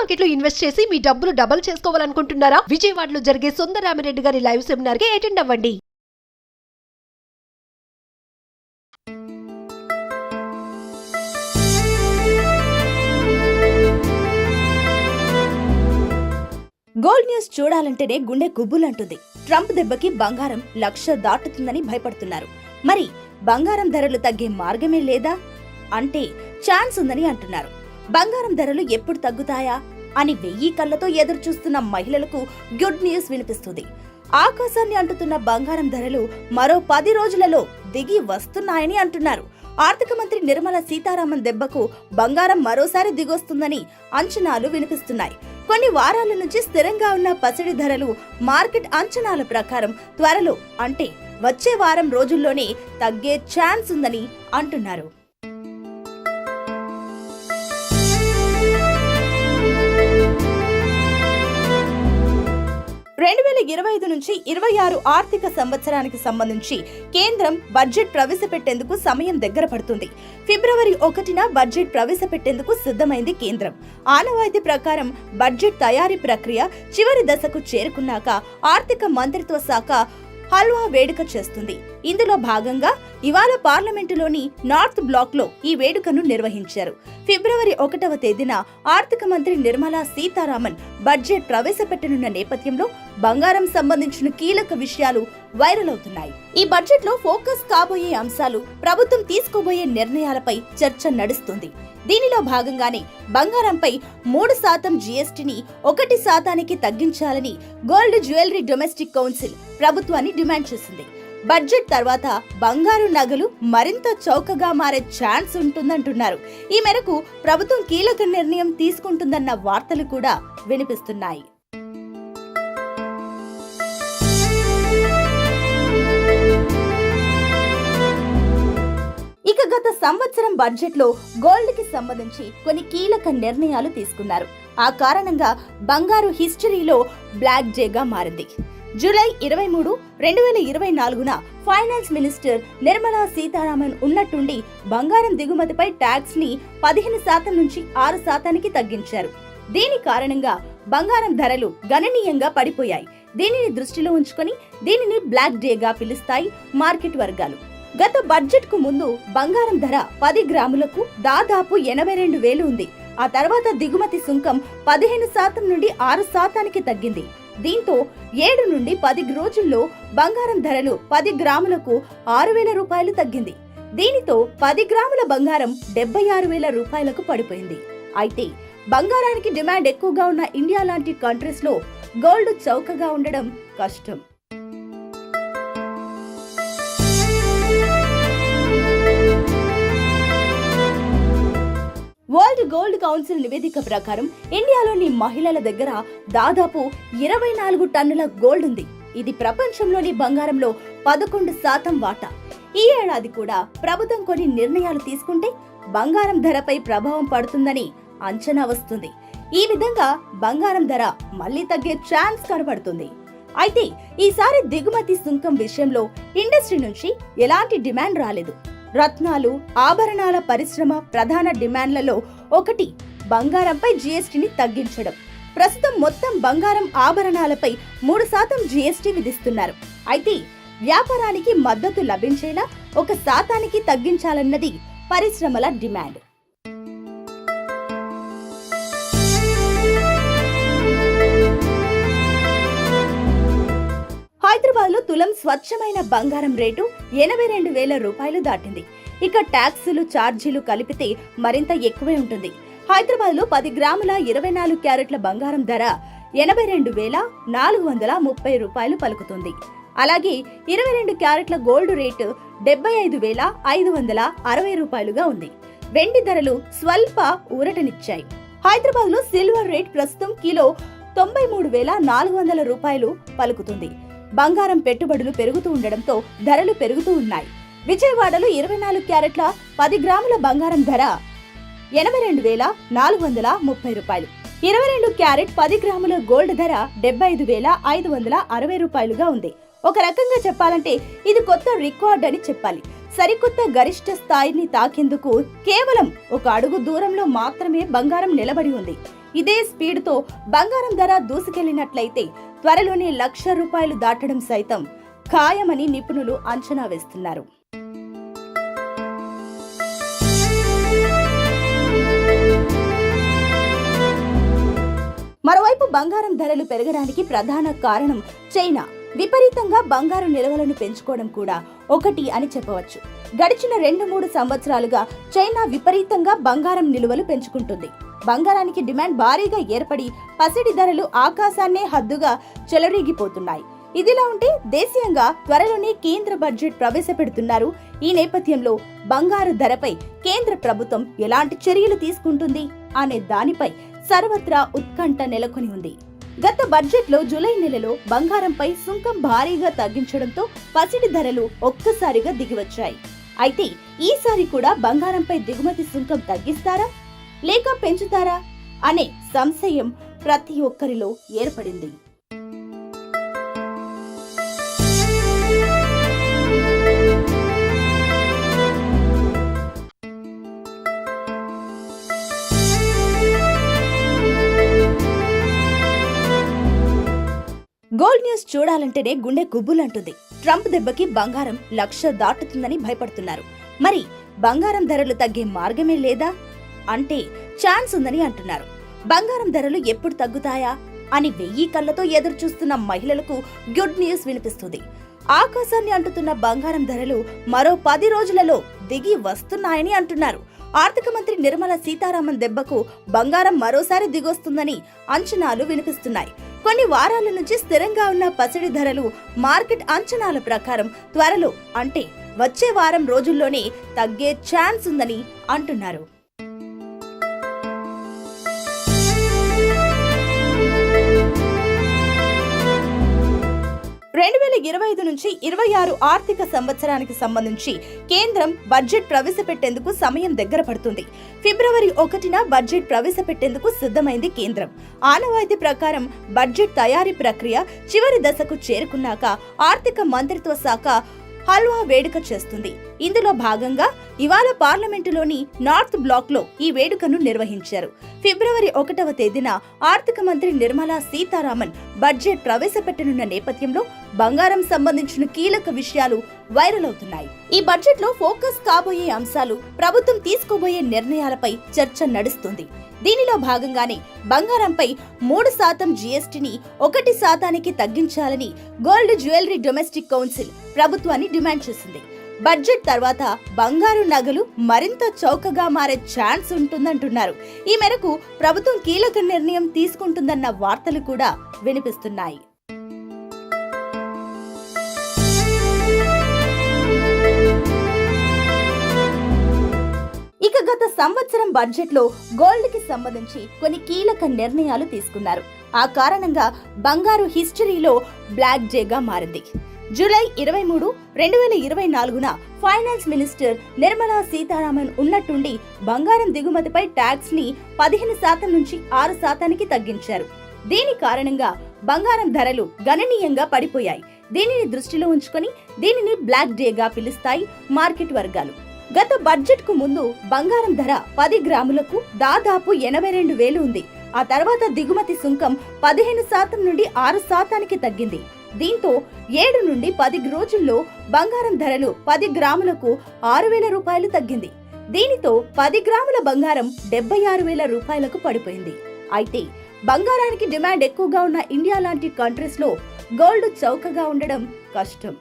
Market లో invest చేసి మీ డబ్బులు డబుల్ చేసుకోవాలనుకుంటున్నారా? విజయవాడలో జరిగే సుందరరామిరెడ్డి గారి లైవ్ సెమినార్ కి అటెండ్ అవ్వండి. గోల్డ్ న్యూస్ చూడాలంటేనే గుండె గుబ్బులంటుంది. ట్రంప్ దెబ్బకి బంగారం 1,00,000 దాటుతుందని భయపడుతున్నారు. మరి బంగారం ధరలు తగ్గే మార్గమే లేదా అంటే ఛాన్స్ ఉందని అంటున్నారు. బంగారం ధరలు ఎప్పుడు తగ్గుతాయా అని 1000 కళ్ళతో ఎదురు చూస్తున్న మహిళలకు గుడ్ న్యూస్ వినిపిస్తుంది. ఆకాశాన్ని అంటుతున్న బంగారం ధరలు మరో 10 రోజులలో దిగి వస్తున్నాయని అంటున్నారు. ఆర్థిక మంత్రి నిర్మలా సీతారామన్ దెబ్బకు బంగారం మరోసారి దిగొస్తుందని అంచనాలు వినిపిస్తున్నాయి. కొన్ని వారాల నుంచి స్థిరంగా ఉన్న పసిడి ధరలు మార్కెట్ అంచనాల ప్రకారం త్వరలో అంటే వచ్చే వారం రోజుల్లోనే తగ్గే ఛాన్స్ ఉందని అంటున్నారు. 2025 నుంచి 26 ఆర్థిక సంవత్సరానికి సంబంధించి కేంద్రం బడ్జెట్ ప్రవేశపెట్టేందుకు సమయం దగ్గర పడుతుంది. ఫిబ్రవరి 1న బడ్జెట్ ప్రవేశపెట్టేందుకు సిద్ధమైంది కేంద్రం. ఆనవాయితీ ప్రకారం బడ్జెట్ తయారీ ప్రక్రియ చివరి దశకు చేరుకున్నాక ఆర్థిక మంత్రిత్వ శాఖ హల్వా వేడుక చేస్తుంది. ఇందులో భాగంగా ఇవాళ పార్లమెంటులోని నార్త్ బ్లాక్ లో ఈ వేడుకను నిర్వహించారు. ఫిబ్రవరి 1వ తేదీన ఆర్థిక మంత్రి నిర్మలా సీతారామన్ బడ్జెట్ ప్రవేశపెట్టనున్న నేపథ్యంలో బంగారం సంబంధించిన కీలక విషయాలు వైరల్ అవుతున్నాయి. ఈ బడ్జెట్ లో ఫోకస్ కాబోయే అంశాలు, ప్రభుత్వం తీసుకోబోయే నిర్ణయాలపై చర్చ నడుస్తుంది. దీనిలో భాగంగానే బంగారంపై 3% జీఎస్టీని 1% తగ్గించాలని గోల్డ్ జ్యువెలరీ డొమెస్టిక్ కౌన్సిల్ ప్రభుత్వాన్ని డిమాండ్ చేసింది. బడ్జెట్ తర్వాత బంగారు నగలు మరింత చౌకగా మారే ఛాన్స్ ఉంటుందంటున్నారు. ఈ మేరకు ప్రభుత్వం కీలక నిర్ణయం తీసుకుంటుందన్న వార్తలు కూడా వినిపిస్తున్నాయి. ఇక గత సంవత్సరం బడ్జెట్ లో గోల్డ్ కి సంబంధించి కొన్ని కీలక నిర్ణయాలు తీసుకున్నారు. ఆ కారణంగా బంగారు హిస్టరీలో బ్లాక్ డేగా మారింది. జూలై 23, 2024న ఫైనాన్స్ మినిస్టర్ నిర్మలా సీతారామన్ ఉన్నట్టుండి బంగారం దిగుమతిపై ట్యాక్స్ ని 15% నుంచి 6%కి తగ్గించారు. దీని కారణంగా బంగారం ధరలు గణనీయంగా పడిపోయాయి. దీనిని దృష్టిలో ఉంచుకొని దీనిని బ్లాక్ డేగా పిలుస్తాయి మార్కెట్ వర్గాలు. గత బడ్జెట్ కు ముందు బంగారం ధర 10 గ్రాములకు దాదాపు 82,000 ఉంది. ఆ తర్వాత దిగుమతి సుంకం 15% నుండి 6%కి తగ్గింది. దీంతో 7 నుండి 10 రోజుల్లో బంగారం ధరలు 10 గ్రాములకు 6,000 రూపాయలు తగ్గింది. దీనితో 10 గ్రాముల బంగారం 76,000 రూపాయలకు పడిపోయింది. అయితే బంగారానికి డిమాండ్ ఎక్కువగా ఉన్న ఇండియా లాంటి కంట్రీస్ లో గోల్డ్ చౌకగా ఉండడం కష్టం. వరల్డ్ గోల్డ్ కౌన్సిల్ నివేదిక ప్రకారం ఇండియాలోని మహిళల దగ్గర దాదాపు 24 టన్నుల గోల్డ్ ఉంది. ఇది ప్రపంచంలోని బంగారంలో 11% వాటా. ఈ ఏడాది కూడా ప్రభుత్వం కొన్ని నిర్ణయాలు తీసుకుంటే బంగారం ధరపై ప్రభావం పడుతుందని అంచనా వస్తుంది. ఈ విధంగా బంగారం ధర మళ్లీ తగ్గే ఛాన్స్ కనబడుతుంది. అయితే ఈసారి దిగుమతి సుంకం విషయంలో ఇండస్ట్రీ నుంచి ఎలాంటి డిమాండ్ రాలేదు. రత్నాలు, ఆభరణాల పరిశ్రమ ప్రధాన డిమాండ్లలో ఒకటి బంగారంపై జీఎస్టీని తగ్గించడం. ప్రస్తుతం మొత్తం బంగారం ఆభరణాలపై 3% జీఎస్టీ విధిస్తున్నారు. అయితే వ్యాపారానికి మద్దతు లభించేలా 1% తగ్గించాలన్నది పరిశ్రమల డిమాండ్. హైదరాబాద్ లో తులం స్వచ్ఛమైన బంగారం రేటు 82,000 రూపాయలు దాటింది. ఇక ట్యాక్సులు, ఛార్జీలు కలిపితే మరింత ఎక్కువే ఉంటుంది. హైదరాబాద్ లో 10 గ్రాముల 24 క్యారెట్ల బంగారం ధర 82,430 రూపాయలు పలుకుతుంది. అలాగే 22 క్యారెట్ల గోల్డ్ రేటు 75,560 రూపాయలుగా ఉంది. వెండి ధరలు స్వల్ప ఊరటనిచ్చాయి. హైదరాబాద్ లో సిల్వర్ రేట్ ప్రస్తుతం కిలో 93,400 రూపాయలు పలుకుతుంది. బంగారం పెట్టుబడులు పెరుగుతూ ఉండడంతో ధరలు పెరుగుతూ ఉన్నాయి. విజయవాడలో 24 క్యారెట్ల 10 గ్రాముల బంగారం ధర 82,430 రూపాయలు. 22 క్యారెట్ 10 గ్రాముల గోల్డ్ ధర 75,560 రూపాయలుగా ఉంది. ఒక రకంగా చెప్పాలంటే ఇది కొత్త రికార్డ్ అని చెప్పాలి. సరికొత్త గరిష్ట స్థాయిని తాకేందుకు కేవలం ఒక అడుగు దూరంలో మాత్రమే బంగారం నిలబడి ఉంది. ఇదే స్పీడ్తో బంగారం ధర దూసుకెళ్లినట్లయితే త్వరలోనే ₹1,00,000 దాటడం సైతం ఖాయమని నిపుణులు అంచనా వేస్తున్నారు. మరోవైపు బంగారం ధరలు పెరగడానికి ప్రధాన కారణం చైనా విపరీతంగా బంగారు నిల్వలను పెంచుకోవడం కూడా ఒకటి అని చెప్పవచ్చు. గడిచిన 2-3 సంవత్సరాలుగా చైనా విపరీతంగా బంగారం నిల్వలు పెంచుకుంటుంది. బంగారానికి డిమాండ్ భారీగా ఏర్పడి పసిడి ధరలు ఆకాశాన్నే హద్దుగా చెలరేగిపోతున్నాయి. ఇదిలా ఉంటే దేశీయంగా త్వరలోనే కేంద్ర బడ్జెట్ ప్రవేశపెడుతున్నారు. ఈ నేపథ్యంలో బంగారు ధరపై కేంద్ర ప్రభుత్వం ఎలాంటి చర్యలు తీసుకుంటుంది అనే దానిపై సర్వత్రా ఉత్కంఠ నెలకొని ఉంది. గత బడ్జెట్లో జూలై నెలలో బంగారంపై సుంకం భారీగా తగ్గించడంతో పసిడి ధరలు ఒక్కసారిగా దిగివచ్చాయి. అయితే ఈసారి కూడా బంగారంపై దిగుమతి సుంకం తగ్గిస్తారా లేక పెంచుతారా అనే సంశయం ప్రతి ఒక్కరిలో ఏర్పడింది. గోల్డ్ న్యూస్ చూడాలంటేనే గుండె గుబ్బులంటుంది. ట్రంప్ దెబ్బకి బంగారం 1,00,000 దాటుతుందని భయపడుతున్నారు. మరి బంగారం ధరలు తగ్గే మార్గమే లేదా అంటే ఛాన్స్ ఉందని అంటున్నారు. బంగారం ధరలు ఎప్పుడు తగ్గుతాయా అని 1000 కళ్ళతో ఎదురు చూస్తున్న మహిళలకు గుడ్ న్యూస్ వినిపిస్తుంది. ఆకాశాన్ని అంటుతున్న బంగారం ధరలు మరో 10 రోజులలో దిగి వస్తున్నాయని అంటున్నారు. ఆర్థిక మంత్రి నిర్మలా సీతారామన్ దెబ్బకు బంగారం మరోసారి దిగొస్తుందని అంచనాలు వినిపిస్తున్నాయి. కొన్ని వారాల నుంచి స్థిరంగా ఉన్న పసిడి ధరలు మార్కెట్ అంచనాల ప్రకారం త్వరలో అంటే వచ్చే వారం రోజుల్లోనే తగ్గే ఛాన్స్ ఉందని అంటున్నారు. నుంచి 26 ఆర్థిక సంవత్సరానికి సంబంధించి కేంద్రం బడ్జెట్ ప్రవేశపెట్టేందుకు సమయం దగ్గర పడుతుంది. ఫిబ్రవరి 1న బడ్జెట్ ప్రవేశపెట్టేందుకు సిద్ధమైంది కేంద్రం. ఆనవాయితీ ప్రకారం బడ్జెట్ తయారీ ప్రక్రియ చివరి దశకు చేరుకున్నాక ఆర్థిక మంత్రిత్వ శాఖ హల్వా వేడుక చేస్తుంది. ఇందులో భాగంగా ఇవాళ పార్లమెంటులోని నార్త్ బ్లాక్ లో ఈ వేడుకను నిర్వహించారు. ఫిబ్రవరి 1వ తేదీన ఆర్థిక మంత్రి నిర్మలా సీతారామన్ బడ్జెట్ ప్రవేశపెట్టనున్న నేపథ్యంలో బంగారం సంబంధించిన కీలక విషయాలు వైరల్ అవుతున్నాయి. ఈ బడ్జెట్ లో ఫోకస్ కాబోయే అంశాలు, ప్రభుత్వం తీసుకోబోయే నిర్ణయాలపై చర్చ నడుస్తుంది. దీనిలో భాగంగానే బంగారంపై 3% జీఎస్టీని 1% తగ్గించాలని గోల్డ్ జ్యువెలరీ డొమెస్టిక్ కౌన్సిల్ ప్రభుత్వాన్ని డిమాండ్ చేసింది. బడ్జెట్ తర్వాత బంగారు నగలు మరింత చౌకగా మారే ఛాన్స్ ఉంటుందంటున్నారు. ఈ మేరకు ప్రభుత్వం కీలక నిర్ణయం తీసుకుంటుందన్న వార్తలు కూడా వినిపిస్తున్నాయి. ఇక గత సంవత్సరం బడ్జెట్ లో గోల్డ్ కి సంబంధించి కొన్ని కీలక నిర్ణయాలు తీసుకున్నారు. ఆ కారణంగా బంగారు హిస్టరీలో బ్లాక్ డేగా మారింది. జూలై 23, 2024న ఫైనాన్స్ మినిస్టర్ నిర్మలా సీతారామన్ ఉన్నట్టుండి బంగారం దిగుమతిపై ట్యాక్స్ ని 15% నుంచి 6%కి తగ్గించారు. దీని కారణంగా బంగారం ధరలు గణనీయంగా పడిపోయాయి. దీనిని దృష్టిలో ఉంచుకొని దీనిని బ్లాక్ డేగా పిలుస్తాయి మార్కెట్ వర్గాలు. గత బడ్జెట్ కు ముందు బంగారం ధర 10 గ్రాములకు దాదాపు 82,000 ఉంది. ఆ తర్వాత దిగుమతి సుంకం 15% నుండి 6%కి తగ్గింది. దీంతో 7 నుండి 10 రోజుల్లో బంగారం ధరలు 10 గ్రాములకు 6,000 రూపాయలు తగ్గింది. దీనితో 10 గ్రాముల బంగారం 76,000 రూపాయలకు పడిపోయింది. అయితే బంగారానికి డిమాండ్ ఎక్కువగా ఉన్న ఇండియా లాంటి కంట్రీస్ లో గోల్డ్ చౌకగా ఉండడం కష్టం.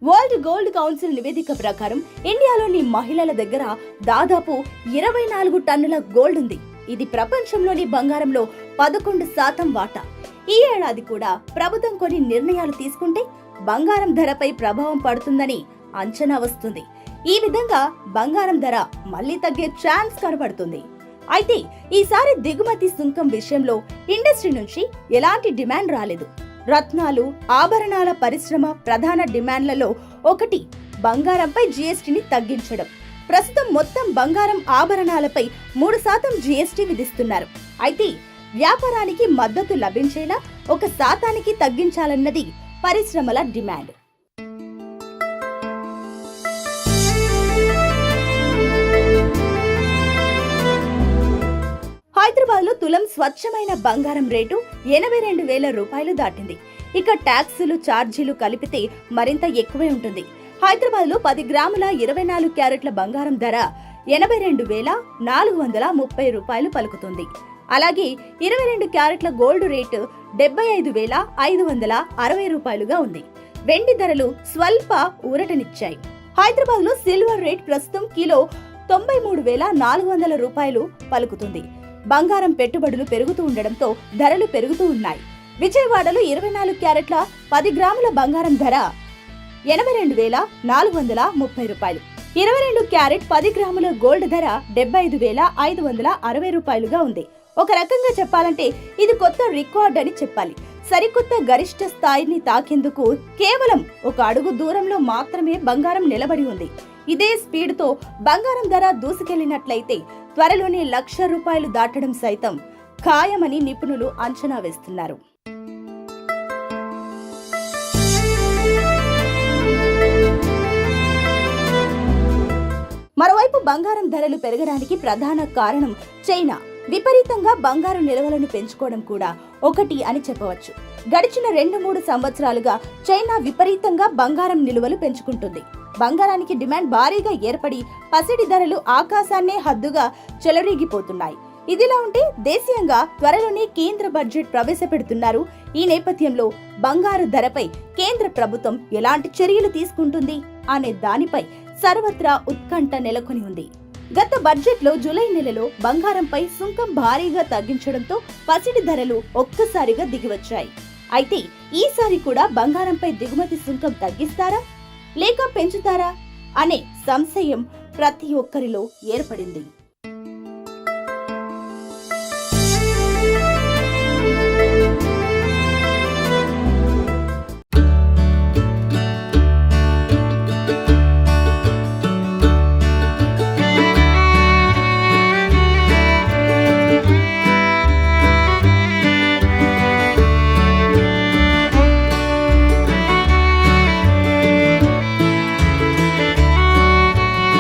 వరల్డ్ గోల్డ్ కౌన్సిల్ నివేదిక ప్రకారం ఇండియాలోని మహిళల దగ్గర దాదాపు 24 టన్నుల గోల్డ్ ఉంది. ఇది ప్రపంచంలోని బంగారంలో 11% వాటా. ఈ ఏడాది కూడా ప్రభుత్వం కొన్ని నిర్ణయాలు తీసుకుంటే బంగారం ధరపై ప్రభావం పడుతుందని అంచనా వస్తుంది. ఈ విధంగా బంగారం ధర మళ్లీ తగ్గే ఛాన్స్ కనబడుతుంది. అయితే ఈసారి దిగుమతి సుంకం విషయంలో ఇండస్ట్రీ నుంచి ఎలాంటి డిమాండ్ రాలేదు. రత్నాలు, ఆభరణాల పరిశ్రమ ప్రధాన డిమాండ్లలో ఒకటి బంగారంపై జీఎస్టీని తగ్గించడం. ప్రస్తుతం మొత్తం బంగారం ఆభరణాలపై 3% జీఎస్టీ విధిస్తున్నారు. అయితే వ్యాపారానికి మద్దతు లభించేలా 1% తగ్గించాలన్నది పరిశ్రమల డిమాండ్. తులం స్వచ్ఛమైన బంగారం రేటు 82,000 రూపాయలు దాటింది. ఇక ట్యాక్సులు ఛార్జీలు కలిపితే మరింత ఎక్కువే ఉంటుంది. హైదరాబాద్ లో 10 గ్రాముల 24 క్యారెట్ల బంగారం ధర 82,430 రూపాయలు పలుకుతుంది. అలాగే 22 క్యారెట్ల గోల్డ్ రేటు 75,560 రూపాయలుగా ఉంది. వెండి ధరలు స్వల్ప ఊరటనిచ్చాయి. హైదరాబాద్ లో సిల్వర్ రేట్ ప్రస్తుతం కిలో 93,400 రూపాయలు పలుకుతుంది. బంగారం పెట్టుబడులు పెరుగుతూ ఉండడంతో ధరలు పెరుగుతూ ఉన్నాయి. విజయవాడలో 24 క్యారెట్ల 10 గ్రాముల బంగారం ధర 82,430 రూపాయలు. 22 క్యారెట్ 10 గ్రాముల గోల్డ్ ధర 75,560 రూపాయలుగా ఉంది. ఒక రకంగా చెప్పాలంటే ఇది కొత్త రికార్డ్ అని చెప్పాలి. సరికొత్త గరిష్ట స్థాయిని తాకేందుకు కేవలం ఒక అడుగు దూరంలో మాత్రమే బంగారం నిలబడి ఉంది. ఇదే స్పీడ్తో బంగారం ధర దూసుకెళ్లినట్లయితే త్వరలోనే 1,00,000 రూపాయలు దాటడం సైతం ఖాయమని నిపుణులు అంచనా వేస్తున్నారు. మరోవైపు బంగారం ధరలు పెరగడానికి ప్రధాన కారణం చైనా విపరీతంగా బంగారు నిల్వలను పెంచుకోవడం కూడా ఒకటి అని చెప్పవచ్చు. గడిచిన 2-3 సంవత్సరాలుగా చైనా విపరీతంగా బంగారం నిల్వలు పెంచుకుంటుంది. బంగారానికి డిమాండ్ భారీగా ఏర్పడి పసిడి ధరలు ఆకాశాన్నే హద్దుగా చెలరేగిపోతున్నాయి. ఇదిలా ఉంటే దేశీయంగా త్వరలోనే కేంద్ర బడ్జెట్ ప్రవేశపెడుతున్నారు. ఈ నేపథ్యంలో బంగారు ధరపై కేంద్ర ప్రభుత్వం ఎలాంటి చర్యలు తీసుకుంటుంది అనే దానిపై సర్వత్రా ఉత్కంఠ నెలకొని ఉంది. గత బడ్జెట్ లో జూలై నెలలో బంగారంపై సుంకం భారీగా తగ్గించడంతో పసిడి ధరలు ఒక్కసారిగా దిగివచ్చాయి. అయితే ఈసారి కూడా బంగారంపై దిగుమతి సుంకం తగ్గిస్తారా లేక పెంచుతారా అనే సంశయం ప్రతి ఒక్కరిలో ఏర్పడింది.